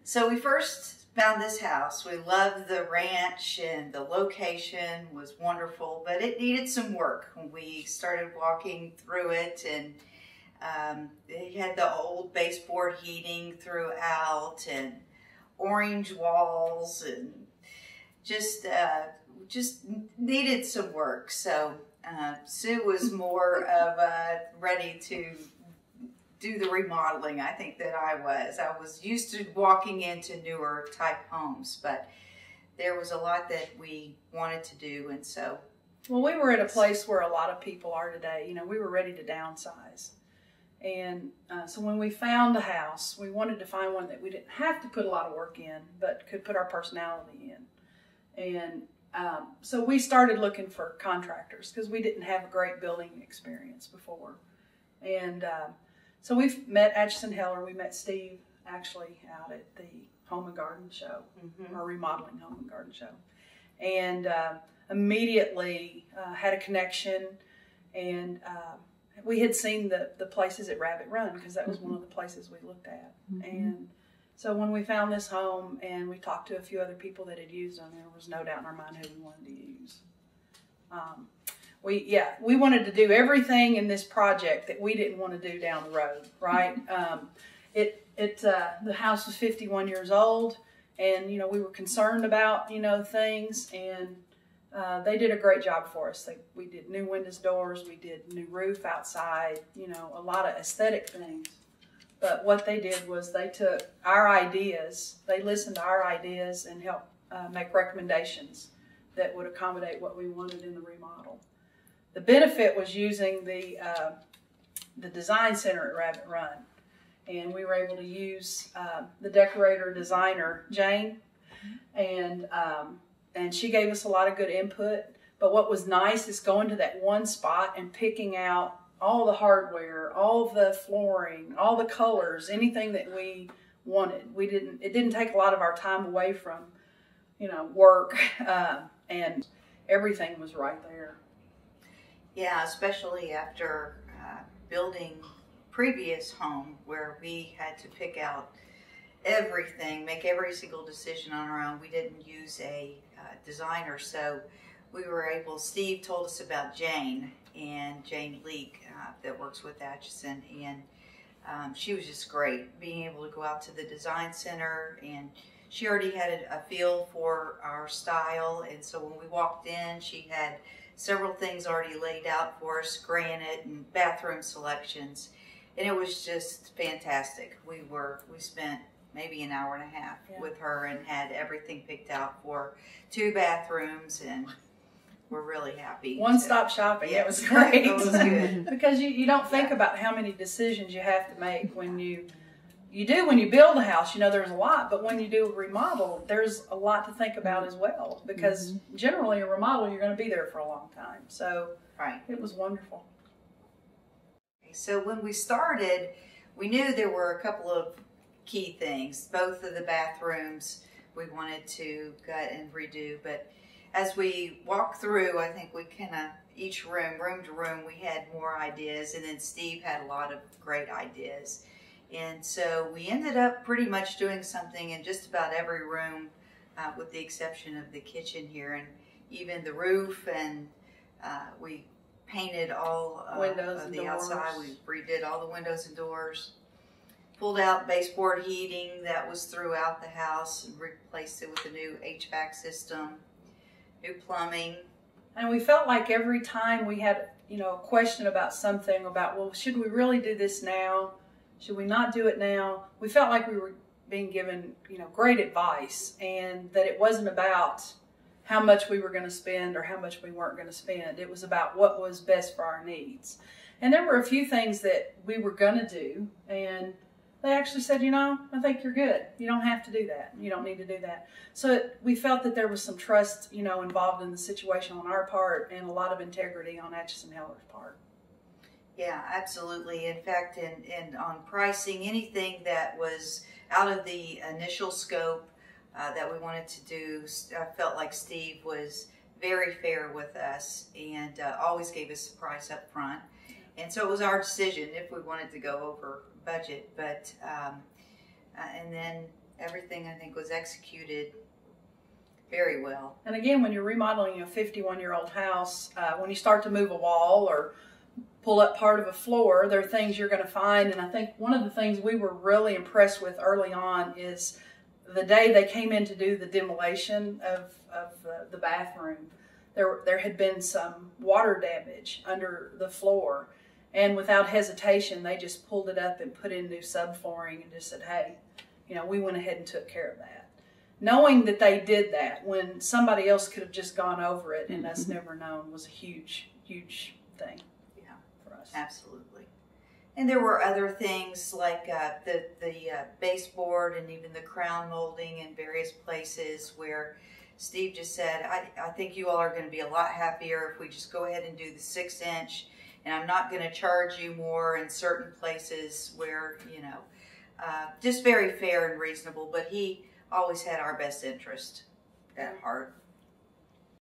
So we first found this house. We loved the ranch and the location was wonderful, but it needed some work. We started walking through it, and it had the old baseboard heating throughout and orange walls, and just needed some work. So Sue was more of ready to do the remodeling, I think, that I was. I was used to walking into newer type homes, but there was a lot that we wanted to do, and so. Well, we were at a place where a lot of people are today. You know, we were ready to downsize. And so when we found a house, we wanted to find one that we didn't have to put a lot of work in, but could put our personality in. And so we started looking for contractors because we didn't have a great building experience before. And so we've met Atchison Heller. We met Steve actually out at the Home and Garden Show, or Remodeling Home and Garden Show. And immediately had a connection, and we had seen the places at Rabbit Run because that was one of the places we looked at. And so when we found this home and we talked to a few other people that had used them, there was no doubt in our mind who we wanted to use. We wanted to do everything in this project that we didn't want to do down the road, right? The house was 51 years old, and, you know, we were concerned about, you know, things, and they did a great job for us. We did new windows, doors, we did new roof outside, you know, a lot of aesthetic things. But what they did was they took our ideas, they listened to our ideas and helped make recommendations that would accommodate what we wanted in the remodel. The benefit was using the design center at Rabbit Run, and we were able to use the decorator designer Jane, and she gave us a lot of good input. But what was nice is going to that one spot and picking out all the hardware, all the flooring, all the colors, anything that we wanted. It didn't take a lot of our time away from, you know, work, and everything was right there. Yeah, especially after building previous home where we had to pick out everything, make every single decision on our own. We didn't use a designer, so we were able, Steve told us about Jane Leak that works with Atchison, and she was just great, being able to go out to the design center, and she already had a feel for our style, and so when we walked in, she had several things already laid out for us, granite and bathroom selections, and it was just fantastic. We spent maybe an hour and a half with her and had everything picked out for 2 bathrooms, and we're really happy. One-stop shopping. It was great. It was good. Because you don't think about how many decisions you have to make when you build a house. You know, there's a lot, but when you do a remodel, there's a lot to think about as well, because generally a remodel, you're going to be there for a long time. So it was wonderful. So when we started, we knew there were a couple of key things. Both of the bathrooms we wanted to gut and redo, but as we walked through, I think we kind of, each room to room, we had more ideas, and then Steve had a lot of great ideas. And so we ended up pretty much doing something in just about every room, with the exception of the kitchen here, and even the roof, and we painted all of the outside. We redid all the windows and doors, pulled out baseboard heating that was throughout the house and replaced it with a new HVAC system, new plumbing. And we felt like every time we had, you know, a question about something, about, well, should we really do this now? Should we not do it now? We felt like we were being given, you know, great advice, and that it wasn't about how much we were going to spend or how much we weren't going to spend. It was about what was best for our needs. And there were a few things that we were going to do, and they actually said, you know, I think you're good. You don't have to do that. You don't need to do that. So we felt that there was some trust, you know, involved in the situation on our part, and a lot of integrity on Atchison Heller's part. Yeah, absolutely. In fact, on pricing, anything that was out of the initial scope that we wanted to do, I felt like Steve was very fair with us, and always gave us a price up front. And so it was our decision if we wanted to go over budget. But and then everything I think was executed very well. And again, when you're remodeling a 51-year-old house, when you start to move a wall or pull up part of a floor, there are things you're going to find. And I think one of the things we were really impressed with early on is the day they came in to do the demolition of the bathroom, there had been some water damage under the floor. And without hesitation, they just pulled it up and put in new subflooring and just said, hey, you know, we went ahead and took care of that. Knowing that they did that when somebody else could have just gone over it and us never known was a huge, huge thing. Yeah, for us. Absolutely. And there were other things like the baseboard and even the crown molding in various places where Steve just said, I think you all are going to be a lot happier if we just go ahead and do the 6-inch, and I'm not going to charge you more in certain places where, you know, just very fair and reasonable, but he always had our best interest at heart.